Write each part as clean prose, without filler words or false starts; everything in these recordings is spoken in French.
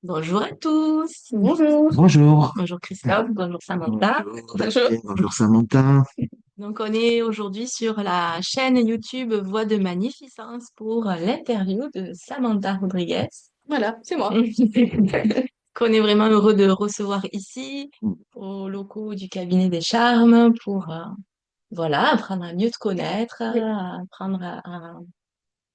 Bonjour à tous. Bonjour. Bonjour. Bonjour Christophe, bonjour Samantha. Bonjour Bonjour. Delphine, bonjour Samantha. Donc on est aujourd'hui sur la chaîne YouTube Voix de Magnificence pour l'interview de Samantha Rodriguez, Voilà, c'est moi. qu'on est vraiment heureux de recevoir ici, aux locaux du cabinet des charmes, pour voilà, apprendre à mieux te connaître, Oui, apprendre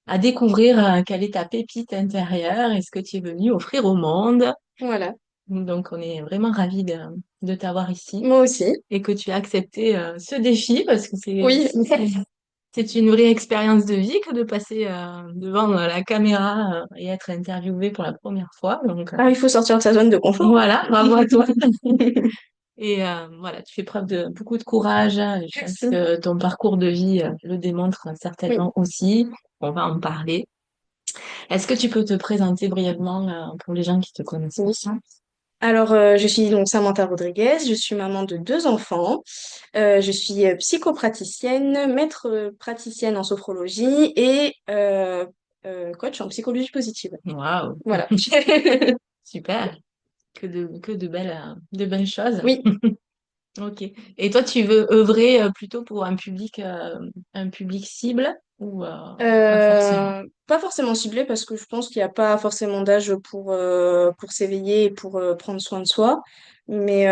à découvrir quelle est ta pépite intérieure et ce que tu es venu offrir au monde. voilà. Donc on est vraiment ravis de t'avoir ici. Moi aussi. Et que tu as accepté ce défi parce que Oui. c'est une vraie expérience de vie que de passer devant la caméra et être interviewé pour la première fois. Donc Ah, il faut sortir de sa zone de confort. voilà, bravo à toi. Et voilà, tu fais preuve de beaucoup de courage, hein. Je pense Merci. que ton parcours de vie le démontre Oui. certainement aussi. On va en parler. Est-ce que tu peux te présenter brièvement pour les gens qui te connaissent Oui. pas? Alors, je suis donc Samantha Rodriguez, je suis maman de deux enfants. Je suis psychopraticienne, maître praticienne en sophrologie et coach en psychologie positive. Waouh, Voilà. super. De belles choses. Oui. Ok. Et toi, tu veux œuvrer plutôt pour un public cible ou pas forcément? Pas forcément ciblée parce que je pense qu'il n'y a pas forcément d'âge pour s'éveiller et pour prendre soin de soi. Mais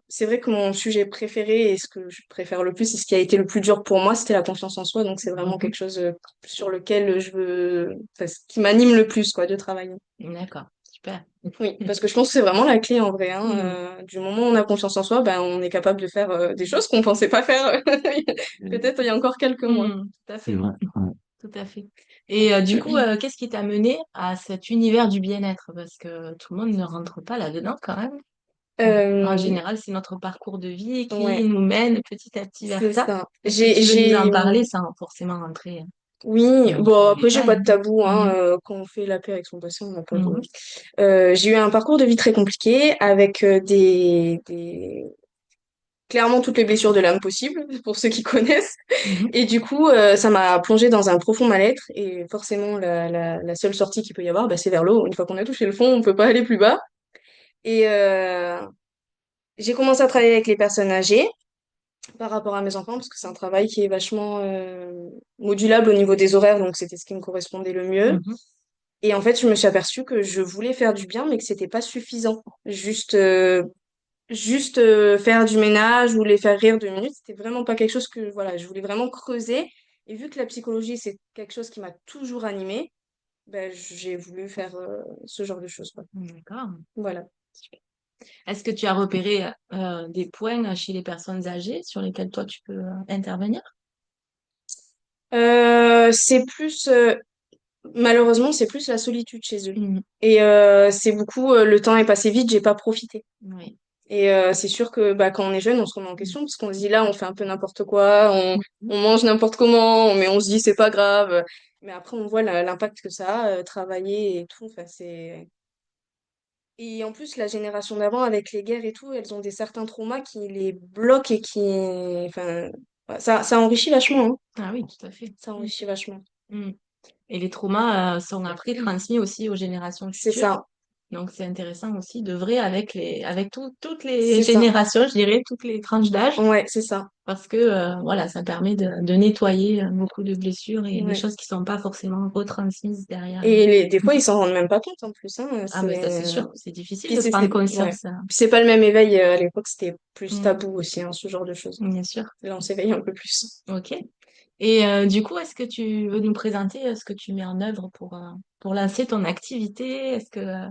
c'est vrai que mon sujet préféré et ce que je préfère le plus et ce qui a été le plus dur pour moi, c'était la confiance en soi. Donc c'est vraiment Mhm. quelque chose sur lequel je veux, enfin, ce qui m'anime le plus, quoi, de travailler. D'accord, super. Oui, parce que je pense que c'est vraiment la clé en vrai, hein. Hmm. Du moment où on a confiance en soi, ben, on est capable de faire des choses qu'on pensait pas faire peut-être il y a encore quelques mois. Tout à C'est fait, vrai. Ouais. tout à fait. Et du coup, qu'est-ce qui t'a mené à cet univers du bien-être? Parce que tout le monde ne rentre pas là-dedans quand même. En Euh, général, c'est notre parcours de vie qui ouais. nous mène petit à petit vers C'est ça. ça. Est-ce que tu veux nous en parler sans forcément rentrer Oui, dans bon, les après, j'ai pas détails? de tabou, hein. Mhm. Quand on fait la paix avec son passé, on n'a pas de. Mhm. J'ai eu un parcours de vie très compliqué avec clairement toutes les blessures de l'âme possibles, pour ceux qui connaissent. Mhm. Et du coup, ça m'a plongée dans un profond mal-être. Et forcément, la seule sortie qu'il peut y avoir, bah, c'est vers le haut. Une fois qu'on a touché le fond, on peut pas aller plus bas. Et j'ai commencé à travailler avec les personnes âgées par rapport à mes enfants, parce que c'est un travail qui est vachement modulable au niveau des horaires, donc c'était ce qui me correspondait le mieux. Mhm. Et en fait, je me suis aperçue que je voulais faire du bien, mais que c'était pas suffisant. Juste faire du ménage ou les faire rire 2 minutes, c'était vraiment pas quelque chose que, voilà, je voulais vraiment creuser. Et vu que la psychologie, c'est quelque chose qui m'a toujours animée, ben, j'ai voulu faire ce genre de choses, quoi. D'accord. Voilà. Est-ce que tu as repéré des points chez les personnes âgées sur lesquels toi tu peux intervenir? C'est plus, malheureusement, c'est plus la solitude chez eux. Mhm. Et c'est beaucoup, le temps est passé vite, j'ai pas profité. Oui. Et c'est sûr que bah, quand on est jeune, on se remet en question parce qu'on se dit là, on fait un peu n'importe quoi, Mhm. on mange n'importe comment, mais on se dit c'est pas grave. Mais après, on voit l'impact que ça a, travailler et tout. Enfin, c'est. Et en plus, la génération d'avant, avec les guerres et tout, elles ont des certains traumas qui les bloquent et qui. Enfin, ouais, ça enrichit vachement, hein. Ah oui, tout à fait. Ça Mhm. enrichit vachement. Mhm. Et les traumas sont après transmis aussi aux générations C'est futures. ça. Donc c'est intéressant aussi d'œuvrer avec toutes les C'est ça. générations, je dirais, toutes les tranches d'âge, Ouais, c'est ça. parce que voilà, ça permet de nettoyer beaucoup de blessures et des Ouais. choses qui sont pas forcément retransmises derrière. Et des fois, ils s'en rendent même pas compte en plus, hein. Ah ben ça c'est C'est. sûr, c'est difficile Puis de prendre ouais. conscience. Puis c'est pas le même éveil à l'époque, c'était plus Mm, tabou aussi, hein, ce genre de choses. bien sûr. Là, on s'éveille un peu plus. Ok. Et du coup, est-ce que tu veux nous présenter ce que tu mets en œuvre pour lancer ton activité? Est-ce que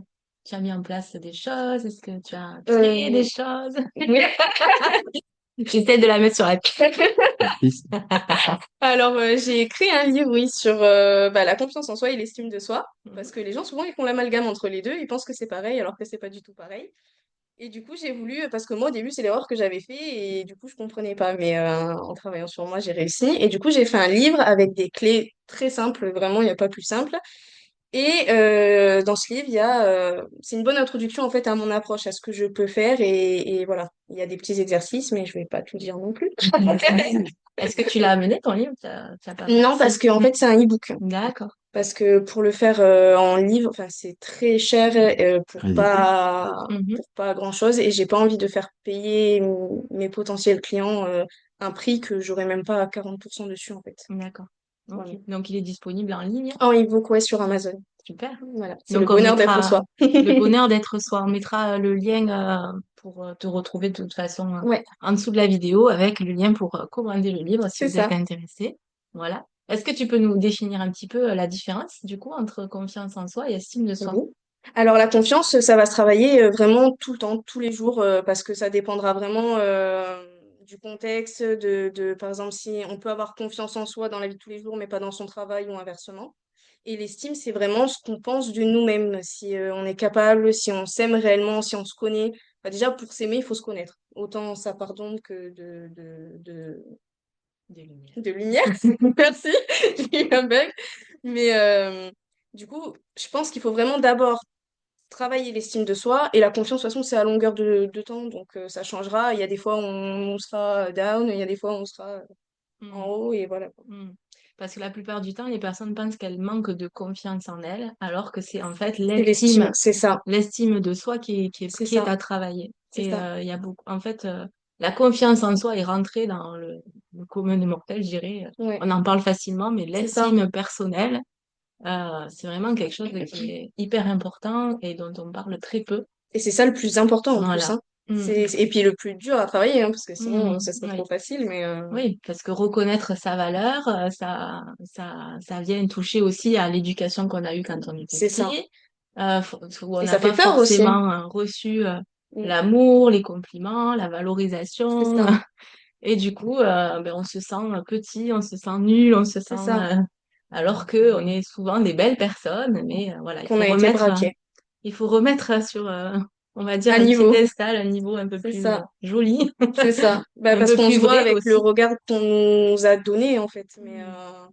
tu as mis en place des choses? Est-ce que tu as créé des Euh, choses? oui. J'essaie de la mettre sur la piste. Piste. Alors, j'ai écrit un livre, oui, sur bah, la confiance en soi et l'estime de soi, parce Mhm. que les gens, souvent, ils font l'amalgame entre les deux, ils pensent que c'est pareil, alors que c'est pas du tout pareil. Et du coup, j'ai voulu, parce que moi, au début, c'est l'erreur que j'avais fait, et du coup, je comprenais pas, mais en travaillant sur moi, j'ai réussi. Et du coup, j'ai fait un livre avec des clés très simples, vraiment, il n'y a pas plus simple. Et dans ce livre, c'est une bonne introduction en fait à mon approche, à ce que je peux faire et voilà. Il y a des petits exercices, mais je vais pas tout dire non plus. D'accord. Est-ce que tu l'as amené ton livre? Tu as pas fait? Non, parce que en fait, c'est un e-book. D'accord. parce que pour le faire en livre, enfin, c'est très cher Très vite. Mhm. pour pas grand-chose et j'ai pas envie de faire payer mes potentiels clients un prix que j'aurais même pas à 40% dessus en fait. D'accord. Ok. Voilà. Donc, il est disponible en ligne. En e-book, ouais, sur Amazon. Super. Voilà, c'est le Donc, on bonheur d'être mettra soi. le bonheur d'être soi. On mettra le lien pour te retrouver de toute façon Ouais, en dessous de la vidéo avec le lien pour commander le livre si c'est vous êtes ça. intéressé. Voilà. Est-ce que tu peux nous définir un petit peu la différence du coup entre confiance en soi et estime de soi? Oui. Alors la confiance, ça va se travailler vraiment tout le temps, tous les jours, parce que ça dépendra vraiment du contexte, par exemple, si on peut avoir confiance en soi dans la vie de tous les jours, mais pas dans son travail ou inversement. Et l'estime, c'est vraiment ce qu'on pense de nous-mêmes, si on est capable, si on s'aime réellement, si on se connaît. Enfin, déjà, pour s'aimer, il faut se connaître. Autant ça pardonne que Des lumières. de lumière. Merci, j'ai eu un bug. Mais du coup, je pense qu'il faut vraiment d'abord travailler l'estime de soi et la confiance, de toute façon, c'est à longueur de temps, donc ça changera. Il y a des fois, on sera down, il y a des fois, on sera en Hmm. haut et voilà. Hmm. Parce que la plupart du temps, les personnes pensent qu'elles manquent de confiance en elles, alors que c'est en fait C'est l'estime, l'estime de soi c'est qui est ça, à travailler. c'est Et ça. il y a beaucoup, en fait, la confiance en soi est rentrée dans le commun des mortels, je dirais. Ouais, On en parle facilement, mais c'est ça. l'estime personnelle, c'est vraiment quelque chose qui est hyper important et dont on parle très peu. Et c'est ça le plus important en plus, Voilà. hein. Hmm. Et puis le plus dur à travailler, hein, parce que sinon, Hmm. ça serait trop Oui. facile, mais Oui, parce que reconnaître sa valeur, ça vient toucher aussi à l'éducation qu'on a eue quand on était c'est ça. petit, où on Et n'a ça fait pas peur aussi. forcément reçu Mm. l'amour, les compliments, la C'est valorisation. ça, Et du coup, ben, on se sent petit, on se sent nul, on se sent... c'est ça. alors que on est souvent des belles personnes, mais voilà, Qu'on a été braqué. il faut remettre sur, on va dire, À un niveau, piédestal, un niveau un peu c'est plus ça. joli, C'est ça. Bah, un parce peu qu'on plus se voit vrai avec le aussi. regard qu'on nous a donné, en fait. Mais Mm.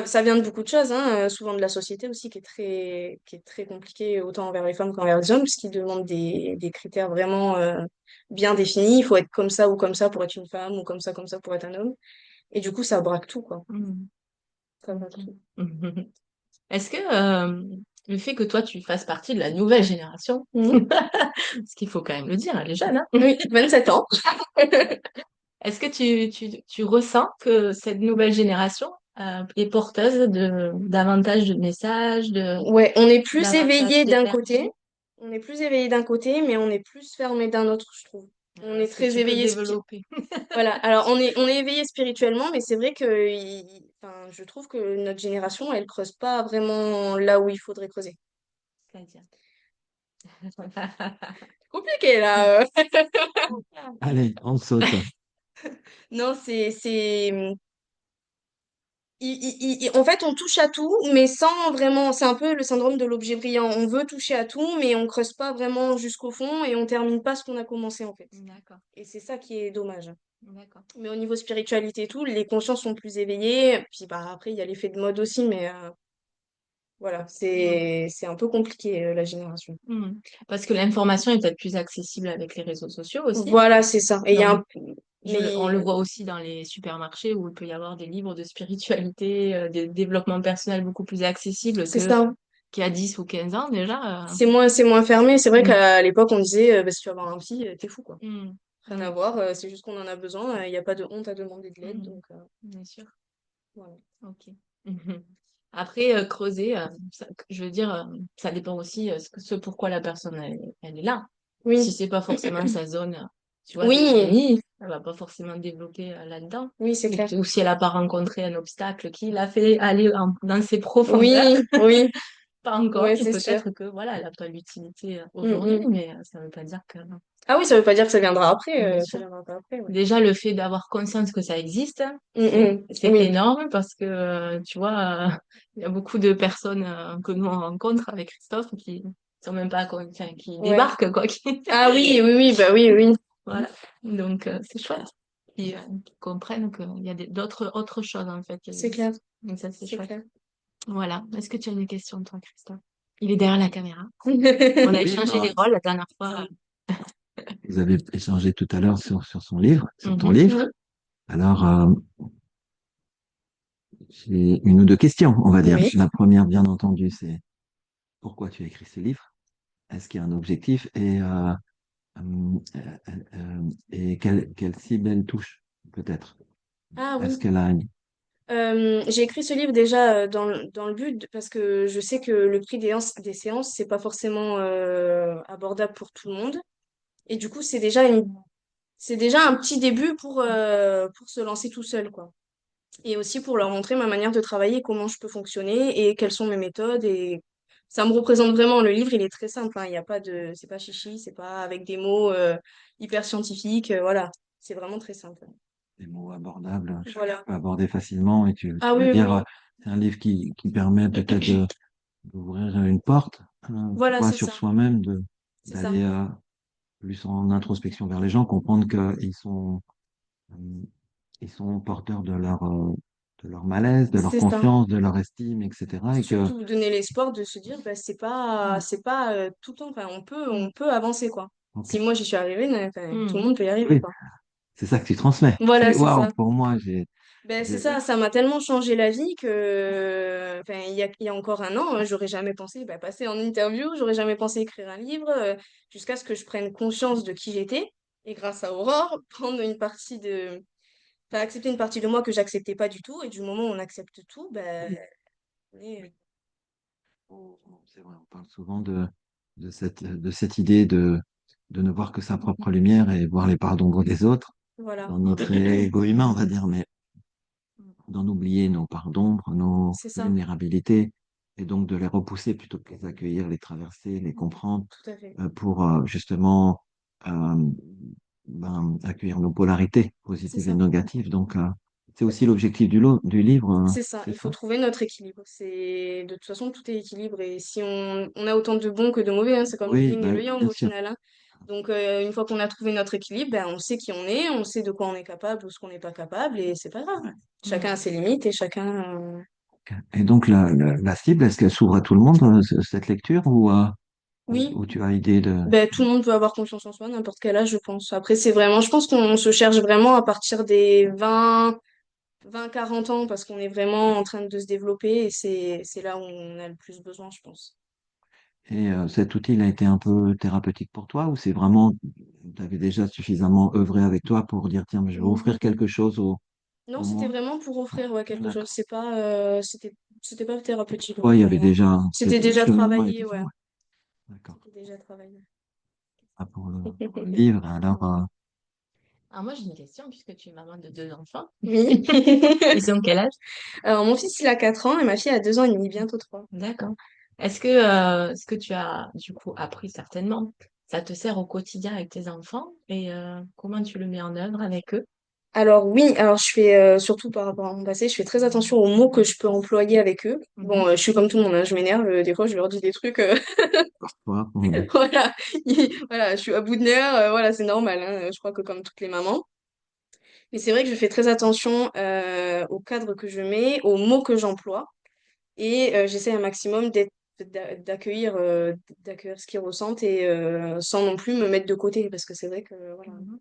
ça vient de beaucoup de choses, hein, souvent de la société aussi, qui est très compliquée, autant envers les femmes qu'envers les hommes, puisqu'ils demandent des critères vraiment bien définis. Il faut être comme ça pour être une femme, ou comme ça pour être un homme. Et du coup, ça braque tout, quoi. Mm. Ça braque Ok. tout. Est-ce que le fait que toi, tu fasses partie de la nouvelle génération, Mhm. parce qu'il faut quand même le dire, elle est jeune, hein, Oui, 27 ans. est-ce que tu ressens que cette nouvelle génération est porteuse de davantage de messages, de Ouais, on est plus davantage éveillé d'un côté. d'énergie? On est plus éveillé d'un côté, mais on est plus fermé d'un autre, je trouve. On est Est-ce que très tu peux éveillé. développer? Voilà, alors on est éveillé spirituellement, mais c'est vrai que enfin, je trouve que notre génération, elle creuse pas vraiment là où il faudrait creuser. C'est-à-dire. C'est compliqué là. Allez, on saute. Non, en fait, on touche à tout, mais sans vraiment. C'est un peu le syndrome de l'objet brillant. On veut toucher à tout, mais on creuse pas vraiment jusqu'au fond et on termine pas ce qu'on a commencé en fait. D'accord, Et c'est ça qui est dommage. d'accord. Mais au niveau spiritualité et tout, les consciences sont plus éveillées. Puis bah, après, il y a l'effet de mode aussi, mais voilà, Hmm. c'est un peu compliqué, la génération. Hmm. Parce que l'information est peut-être plus accessible avec les réseaux sociaux aussi. Voilà, c'est ça. Et il y a Donc, un... on le Mais voit aussi dans les supermarchés où il peut y avoir des livres de spiritualité, de développement personnel beaucoup plus accessibles c'est ça. qu'il y a 10 ou 15 ans déjà. C'est moins fermé. C'est vrai Mm, qu'à l'époque, on disait, bah, si tu vas avoir un psy, t'es fou, quoi. mm, Rien à oui, voir, c'est juste qu'on en a besoin. Il n'y a pas de honte à demander de l'aide, mm, donc bien sûr. voilà. Ok. Mhm. Après, creuser, je veux dire, ça dépend aussi ce pourquoi la personne elle est là. Si Oui, c'est pas forcément sa zone, tu vois, de oui, génie, elle va pas forcément développer là-dedans. oui, c'est clair. Ou si elle a pas rencontré un obstacle qui l'a fait aller dans ses profondeurs. Oui, oui, Pas encore, ouais, et c'est sûr. peut-être que voilà, elle n'a pas l'utilité Mm, aujourd'hui, mm. mais ça veut pas dire que non. Ah oui, ça veut pas dire que ça viendra après. Bien Ça sûr. viendra pas après, ouais. Déjà, le fait d'avoir conscience que ça existe, Mm, mm. c'est Oui, énorme parce que, tu vois, il y a beaucoup de personnes que nous on rencontre avec Christophe qui sont même pas, enfin, qui ouais. débarquent, quoi. Ah oui, oui, oui, bah oui, oui. Voilà. Donc, c'est chouette. Qui comprennent qu'il y a autres choses, en fait, qui C'est clair, existent. Donc, ça, c'est c'est chouette. clair. Voilà. Est-ce que tu as une question, toi, Christophe? Il est derrière la caméra. On a Oui, échangé les rôles la dernière fois. vous avez échangé tout à l'heure sur son livre, sur ton Mhm. livre. Oui. Alors, j'ai une ou deux questions, on va dire. Oui. La première, bien entendu, c'est pourquoi tu as écrit ce livre? Est-ce qu'il y a un objectif? Et quelle cible elle touche, peut-être? Ah Est-ce oui. qu'elle a J'ai écrit ce livre déjà dans le but parce que je sais que le prix des séances, c'est pas forcément abordable pour tout le monde. Et du coup, c'est déjà un petit début pour se lancer tout seul, quoi. Et aussi pour leur montrer ma manière de travailler, comment je peux fonctionner et quelles sont mes méthodes. Et ça me représente vraiment. Le livre, il est très simple, hein. Il y a pas de, c'est pas chichi, c'est pas avec des mots hyper scientifiques. Voilà. C'est vraiment très simple. des mots abordables, chacun Voilà. peut aborder facilement? Et Ah tu veux oui, oui, dire, oui. c'est un livre qui permet peut-être d'ouvrir une porte, Voilà, pas c'est sur ça. soi-même, C'est ça. d'aller plus en introspection vers les gens, comprendre euh, ils sont porteurs de leur malaise, de leur C'est ça. confiance, de leur estime, etc. C'est Et que surtout vous donner l'espoir de se dire, bah, c'est pas tout le temps. Enfin, on peut avancer, quoi. ok. Si moi j'y suis arrivée, enfin, tout le Mm. monde peut y arriver, Oui, quoi. c'est ça que tu transmets. Voilà, C'est c'est waouh, ça. pour moi, Ben, c'est j'ai- ça, ça m'a tellement changé la vie que, enfin, il y a encore un an, j'aurais jamais pensé bah, passer en interview, j'aurais jamais pensé écrire un livre, jusqu'à ce que je prenne conscience de qui j'étais. Et grâce à Aurore, enfin, accepter une partie de moi que j'acceptais pas du tout. Et du moment où on accepte tout, ben, on est- c'est vrai, on parle souvent de cette idée de ne voir que sa propre lumière et voir les parts d'ombre des autres voilà, dans notre ego humain, on va dire, mais d'en oublier nos parts d'ombre, nos c'est ça, vulnérabilités, et donc de les repousser plutôt que les accueillir, les traverser, les comprendre, tout à fait. pour justement euh, accueillir nos polarités C'est positives et ça. négatives. Donc, c'est aussi l'objectif du livre, C'est ça, c'est il faut ça? trouver notre équilibre. De toute façon, tout est équilibre. Et si on a autant de bons que de mauvais, hein, c'est comme le Oui, yin et bah, le yang bien au sûr. final, hein. Donc, une fois qu'on a trouvé notre équilibre, ben, on sait qui on sait de quoi on est capable ou ce qu'on n'est pas capable, et c'est pas grave. Chacun a Mm. ses limites et chacun. Et donc, la cible, est-ce qu'elle s'ouvre à tout le monde, cette lecture, Oui, ou tu as idée de... ben, tout le monde peut avoir confiance en soi, n'importe quel âge, je pense. Après, je pense qu'on se cherche vraiment à partir des 20 40 ans parce qu'on est vraiment en train de se développer et c'est là où on a le plus besoin, je pense. Et cet outil, il a été un peu thérapeutique pour toi, ou c'est vraiment, tu avais déjà suffisamment œuvré avec toi pour dire, tiens, je vais offrir quelque chose Non, au c'était monde? vraiment pour offrir ouais, quelque chose. D'accord. C'était pas thérapeutique Toi, il y pour avait moi. déjà, C'était le déjà cheminement travaillé, était fait, ouais. ouais. D'accord. C'était déjà travaillé. Ah, pour le livre, alors, Alors moi, j'ai une question puisque tu es maman de deux enfants. Oui. Ils ont quel âge? Alors, mon fils, il a 4 ans et ma fille a 2 ans et demi, bientôt 3. D'accord. Est-ce que tu as du coup appris certainement? Ça te sert au quotidien avec tes enfants et comment tu le mets en œuvre avec eux? Alors oui, alors je fais, surtout par rapport à mon passé, je fais très attention aux mots que je peux employer avec eux. Mhm. Bon, je suis comme tout le monde, hein, je m'énerve, des fois je leur dis des trucs, toi, voilà, voilà, je suis à bout de nerfs, voilà, c'est normal, hein, je crois que comme toutes les mamans. Mais c'est vrai que je fais très attention au cadre que je mets, aux mots que j'emploie. Et j'essaie un maximum d'accueillir ce qu'ils ressentent et sans non plus me mettre de côté. Parce que c'est vrai que, voilà. Mhm.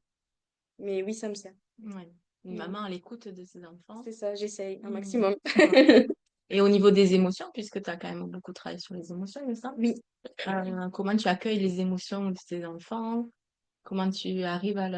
Mais oui, ça me sert. Ouais. Une Mm. maman à l'écoute de ses enfants. C'est ça, j'essaye un Mhm. maximum. Et au niveau des émotions, puisque tu as quand même beaucoup travaillé sur les émotions, il me semble, Oui. comment tu accueilles les émotions de tes enfants? Comment tu arrives à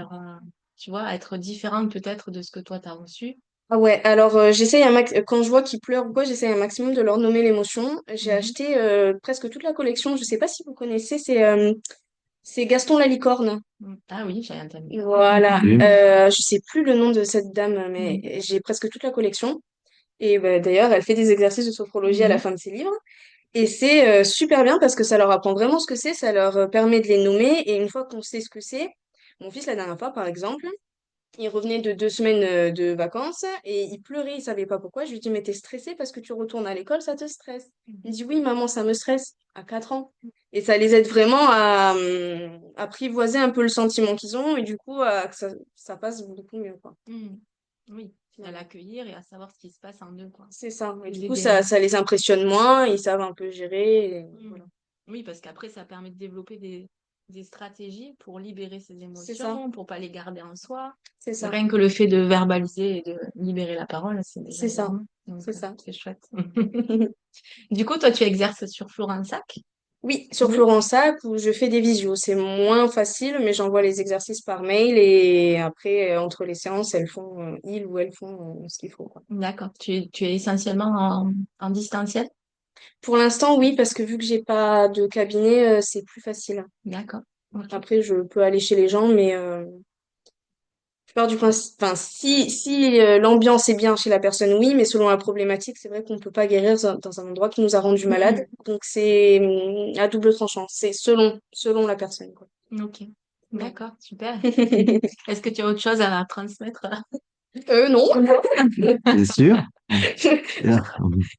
tu vois, à être différente peut-être de ce que toi t'as reçu? Ah ouais, alors quand je vois qu'ils pleurent ou quoi, j'essaie un maximum de leur nommer l'émotion. J'ai Mhm. acheté presque toute la collection, je sais pas si vous connaissez, c'est Gaston la licorne. Ah oui, j'ai entendu. Voilà, oui. je sais plus le nom de cette dame, mais Mhm. j'ai presque toute la collection. Et bah, d'ailleurs, elle fait des exercices de sophrologie à la Mhm. fin de ses livres. Et c'est super bien parce que ça leur apprend vraiment ce que c'est, ça leur permet de les nommer. Et une fois qu'on sait ce que c'est, mon fils, la dernière fois, par exemple, il revenait de 2 semaines de vacances et il pleurait, il savait pas pourquoi. Je lui dis, mais t'es stressé parce que tu retournes à l'école, ça te stresse. Il me dit, oui, maman, ça me stresse, à 4 ans. Et ça les aide vraiment à apprivoiser un peu le sentiment qu'ils ont et du coup, que ça passe beaucoup mieux, quoi. Mhm. Oui, à Finalement. l'accueillir et à savoir ce qui se passe en eux, quoi. C'est ça. Et du Les coup, aider à... ça les impressionne moins, ils savent un peu gérer. Et voilà. Mhm. Oui, parce qu'après, ça permet de développer des stratégies pour libérer ses C'est ça. émotions, pour pas les garder en soi. C'est ça. Rien que le fait de verbaliser et de libérer la parole, c'est déjà C'est ça. énorme. Donc, C'est ça. c'est chouette. Du coup, toi, tu exerces sur Florensac? Oui, sur Oui. Florensac où je fais des visios. C'est moins facile, mais j'envoie les exercices par mail et après, entre les séances, ils ou elles font ce qu'il faut, quoi. D'accord. Tu es essentiellement en distanciel? Pour l'instant, oui, parce que vu que j'ai pas de cabinet, c'est plus facile. D'accord. Ok. Après, je peux aller chez les gens, mais je pars du principe, enfin, si l'ambiance est bien chez la personne, oui, mais selon la problématique, c'est vrai qu'on peut pas guérir dans un endroit qui nous a rendu malade. Mhm. Donc, c'est à double tranchant. C'est selon la personne, quoi. Ok. Ouais. D'accord. Super. Est-ce que tu as autre chose à transmettre? Non. C'est sûr? Et,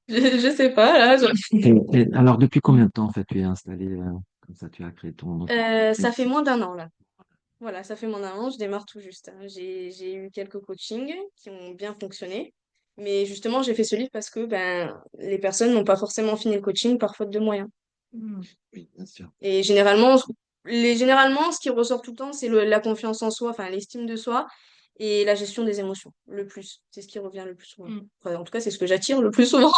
Je sais pas, là. alors, depuis combien de temps, en fait, tu es installé comme ça, tu as créé ton Ça fait entreprise? moins d'un an, là. Voilà, ça fait moins d'un an, je démarre tout juste, hein. J'ai eu quelques coachings qui ont bien fonctionné. Mais justement, j'ai fait ce livre parce que ben, les personnes n'ont pas forcément fini le coaching par faute de moyens. Hmm. Oui, bien sûr. Et généralement, ce qui ressort tout le temps, c'est la confiance en soi, enfin l'estime de soi et la gestion des émotions, le plus. C'est ce qui revient le plus souvent. Hmm. Enfin, en tout cas, c'est ce que j'attire le plus souvent.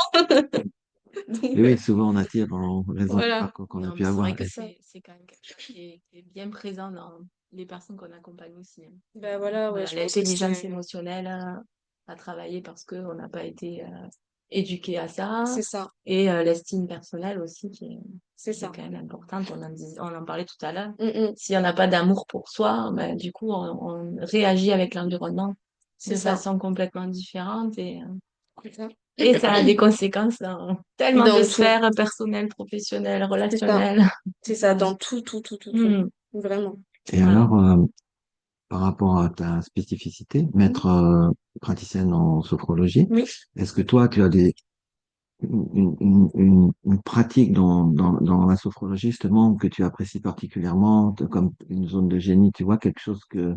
Donc, Et oui, souvent, on attire en raison du voilà, parcours qu'on a Non, pu mais c'est vrai avoir. que c'est ça. c'est quand même quelque chose qui est bien présent dans les personnes qu'on accompagne aussi, hein. Ben voilà, ouais, Voilà, je pense que l'intelligence c'est émotionnelle à travailler parce qu'on n'a pas été éduqué à ça. c'est ça, Et l'estime personnelle aussi c'est qui est ça. quand même importante. On en parlait tout à l'heure. Mm, mm, Si on n'a pas d'amour pour soi, ben, du coup, on réagit avec l'environnement c'est de ça. façon complètement différente C'est ça. et ça a des conséquences dans tellement de Dans tout, sphères personnelles, professionnelles, c'est ça. relationnelles. C'est ça, Voilà. dans tout, tout, tout, tout, tout. Hmm. Vraiment. Et Voilà. alors, par rapport à ta spécificité, Mhm. maître praticienne en sophrologie, Oui. est-ce que toi, tu as une pratique dans la sophrologie, justement, que tu apprécies particulièrement, comme une zone de génie, tu vois, quelque chose que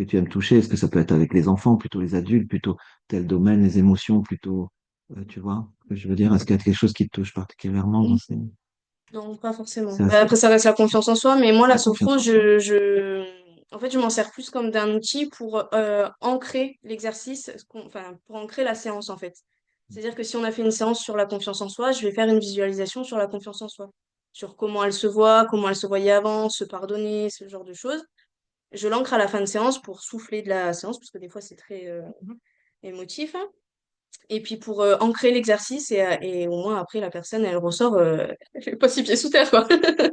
tu aimes toucher? Est-ce que ça peut être avec les enfants, plutôt les adultes, plutôt tel domaine, les émotions, plutôt, tu vois, ce que je veux dire, est-ce qu'il y a quelque chose qui te touche particulièrement dans Non, pas forcément. c'est Bah, assez après, ça reste la confiance en soi, mais moi, la la sophro, confiance en soi? en fait, je m'en sers plus comme d'un outil pour ancrer l'exercice, enfin, pour ancrer la séance, en fait. C'est-à-dire que si on a fait une séance sur la confiance en soi, je vais faire une visualisation sur la confiance en soi, sur comment elle se voit, comment elle se voyait avant, se pardonner, ce genre de choses. Je l'ancre à la fin de séance pour souffler de la séance, parce que des fois, c'est très émotif, hein. Et puis pour ancrer l'exercice et au moins après la personne elle ressort elle fait pas six pieds sous terre quoi.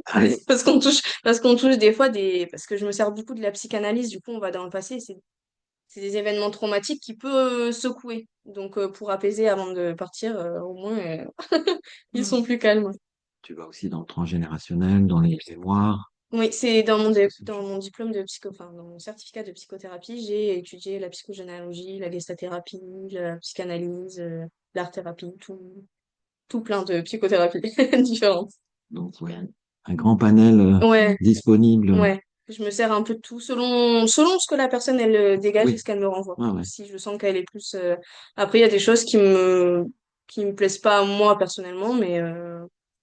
Allez. Parce qu'on touche des fois parce que je me sers beaucoup de la psychanalyse du coup on va dans le passé c'est des événements traumatiques qui peuvent secouer. Donc pour apaiser avant de partir au moins ils Hmm. sont plus calmes. Tu vas aussi dans le transgénérationnel, dans les mémoires. Oui, c'est dans mon, C'est dé- aussi- dans mon diplôme de enfin, dans mon certificat de psychothérapie, j'ai étudié la psychogénéalogie, la gestatothérapie, la psychanalyse, l'art-thérapie, tout plein de psychothérapies différentes. Donc, ouais, Super. un grand panel Ouais, disponible. ouais. Je me sers un peu de tout selon ce que la personne elle dégage et Oui, ce qu'elle me renvoie. ouais, ouais. Si je sens qu'elle est plus. Après, il y a des choses qui me plaisent pas moi personnellement, mais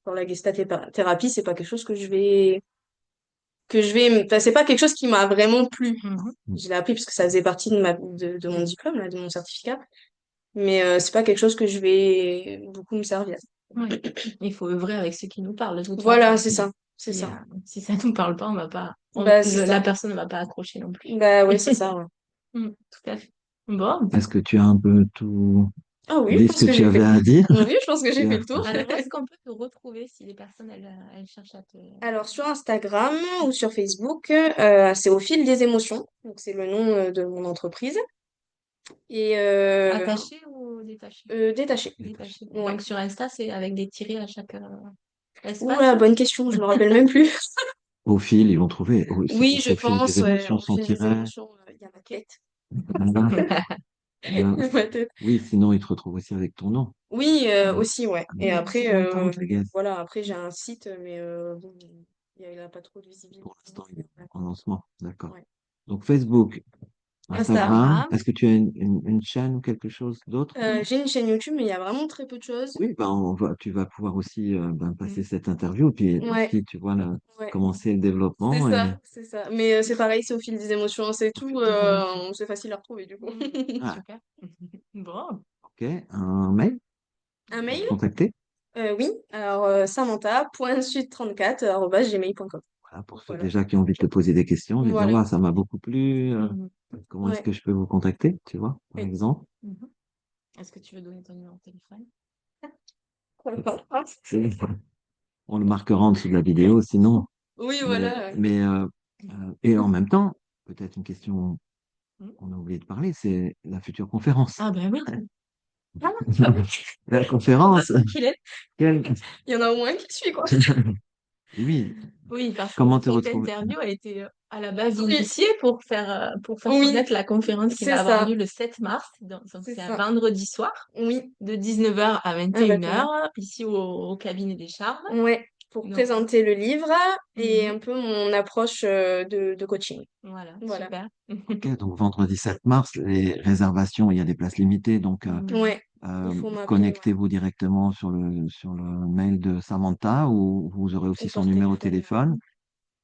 pour la gestatothérapie, c'est pas quelque chose enfin, c'est pas quelque chose qui m'a vraiment plu. Mhm. Je l'ai appris parce que ça faisait partie de mon diplôme, là, de mon certificat. Mais c'est pas quelque chose que je vais beaucoup me servir. Oui. Il faut œuvrer avec ce qui nous parle de toute Voilà, façon. c'est ça. C'est Si, ça. si ça nous parle pas, on va pas, Bah, c'est la ça. personne ne va pas accrocher non plus. Bah, ouais, c'est ça, ouais. Hmm, tout à fait. Bon. Est-ce que tu as un peu tout Ah oui, je dit ce pense que que tu j'ai avais fait. à dire? Oui, je pense que j'ai Tu fait as- le tour. Alors, où est-ce qu'on peut te retrouver si les personnes, elles cherchent à te... Alors, sur Instagram ou sur Facebook, c'est au fil des émotions. Donc, c'est le nom de mon entreprise. Et Attaché ou détaché? détaché. Détaché. Ouais. Donc, sur Insta, c'est avec des tirés à chaque espace. Oula, bonne question, je me rappelle même plus. Au fil, ils vont trouver. Oui, je Au fil des pense, ouais, émotions au sont fil des tirées. émotions, il y a ma tête. Voilà. Euh, Ma tête. oui, sinon ils te retrouvent aussi avec ton nom. Oui, Euh, aussi, ouais. Et après, Rodriguez. voilà, après j'ai un site, mais bon, il a pas trop de Pour visibilité. l'instant, il est en lancement. D'accord. Ouais. Donc Facebook, Instagram. Instagram. Est-ce que tu as une chaîne ou quelque chose d'autre? J'ai une chaîne YouTube, mais il y a vraiment très peu de choses. Oui, ben tu vas pouvoir aussi passer Mm. cette interview, puis Ouais, aussi, tu vois, ouais. commencer le C'est développement ça, et c'est ça. Mais c'est pareil, c'est au fil des émotions, c'est au tout. fil des émotions. C'est facile à retrouver du coup. Hmm, Ah, super. Bon. ok, un mail. Un Pour te mail? contacter? Oui, alors samantha.sud34@gmail.com. Voilà, pour ceux Voilà. déjà qui ont envie de te poser des questions, de dire, Voilà. ouais, ça m'a beaucoup plu. Mhm. Comment est-ce Ouais. que je peux vous contacter, tu vois, par Oui. exemple? Mhm. Est-ce que tu veux donner ton numéro de téléphone? On le marquera en dessous de la vidéo, sinon. Oui, Mais, voilà. mais et en même temps, peut-être une question Mhm. qu'on a oublié de parler, c'est la future conférence. Ah ben oui. La conférence, Qu'il est. quelle... Il y en a au moins un qui suit, quoi. Oui, Oui, parce que comment te cette retrouver? interview a été à la base Oui, initiée pour faire oui, connaître la conférence qui c'est va avoir ça. lieu le 7 mars. Donc C'est c'est un ça. vendredi soir Oui, de 19h à 21h exactement. ici au cabinet des Charmes. Ouais, pour Donc, présenter le livre et mhm. un peu mon approche de coaching. Voilà, Voilà. super. Ok, donc vendredi 7 mars, les réservations, il y a des places limitées, donc Mhm. Ouais, il faut m'appeler, ouais. connectez-vous directement sur le mail de Samantha ou vous aurez Ou aussi son par numéro de téléphone.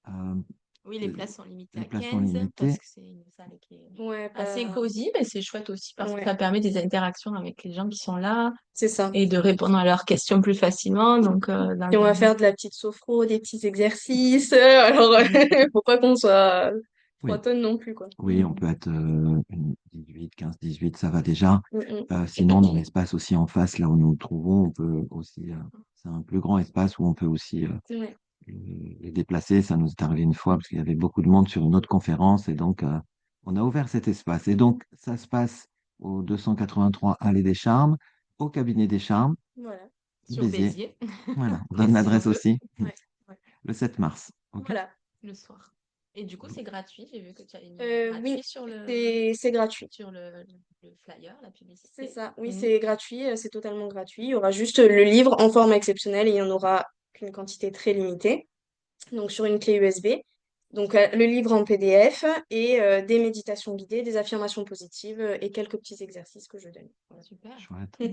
téléphone. Euh, Oui, les places sont limitées les à places sont 15 parce limitées. que c'est une salle qui est Ouais, assez cosy, mais c'est chouette aussi parce que ouais, ça permet des interactions avec les gens qui sont là c'est ça. et de répondre à leurs questions plus facilement. Donc, Et on va dans faire de la petite sophro, des petits exercices. Alors, faut pas qu'on soit trois Oui, tonnes non plus, quoi. oui, on peut être 18, 15, 18, ça va déjà. Mm, Sinon, dans l'espace aussi en face, là où nous nous trouvons, on peut aussi, c'est un plus grand espace où on peut aussi Ouais. les déplacer. Ça nous est arrivé une fois parce qu'il y avait beaucoup de monde sur une autre conférence et donc on a ouvert cet espace. Et donc, ça se passe au 283 Allée des Charmes, au cabinet des Charmes, Voilà. sur Béziers. Béziers, Voilà, on donne l'adresse précisons-le. aussi, Ouais. le 7 mars. OK? Voilà. Le soir. Et du coup, c'est gratuit. J'ai vu que tu avais mis Oui, gratuit c'est gratuit. sur le flyer, la C'est publicité. ça. Oui, Mhm. c'est gratuit. C'est totalement gratuit. Il y aura juste le livre en format exceptionnel et il n'y en aura qu'une quantité très limitée. Donc, sur une clé USB. Donc, le livre en PDF et des méditations guidées, des affirmations positives et quelques petits exercices que je donne. Voilà. Super. Chouette. Ça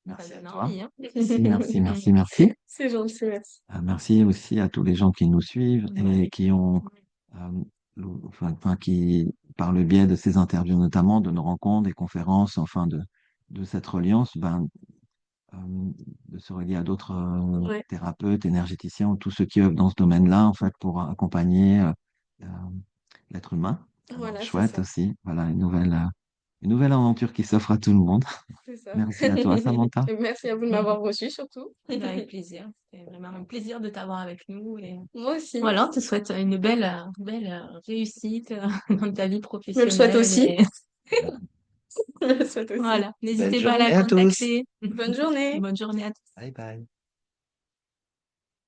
Merci à donne toi. envie, hein. Merci, merci, merci, merci. C'est gentil, merci. Merci aussi à tous les gens qui nous suivent et Ouais. qui ont, euh, enfin, qui, par le biais de ces interviews notamment, de nos rencontres, des conférences, enfin de cette reliance, euh, de se relier à d'autres Ouais. thérapeutes, énergéticiens, ou tous ceux qui œuvrent dans ce domaine-là, en fait, pour accompagner euh, l'être humain. Donc, Voilà, c'est chouette ça. aussi. Voilà, une nouvelle aventure qui s'offre à tout le monde. C'est ça. Merci à toi, Samantha. Et merci à vous de m'avoir reçu surtout. Bah, avec plaisir. C'était vraiment un plaisir de t'avoir avec nous. Et Moi aussi. voilà, on te souhaite une belle réussite dans ta vie Je me le souhaite professionnelle. aussi. Et Je me le souhaite aussi. voilà, Belle n'hésitez pas à la journée à tous. contacter. Bonne journée. Bonne journée à tous. Bye bye.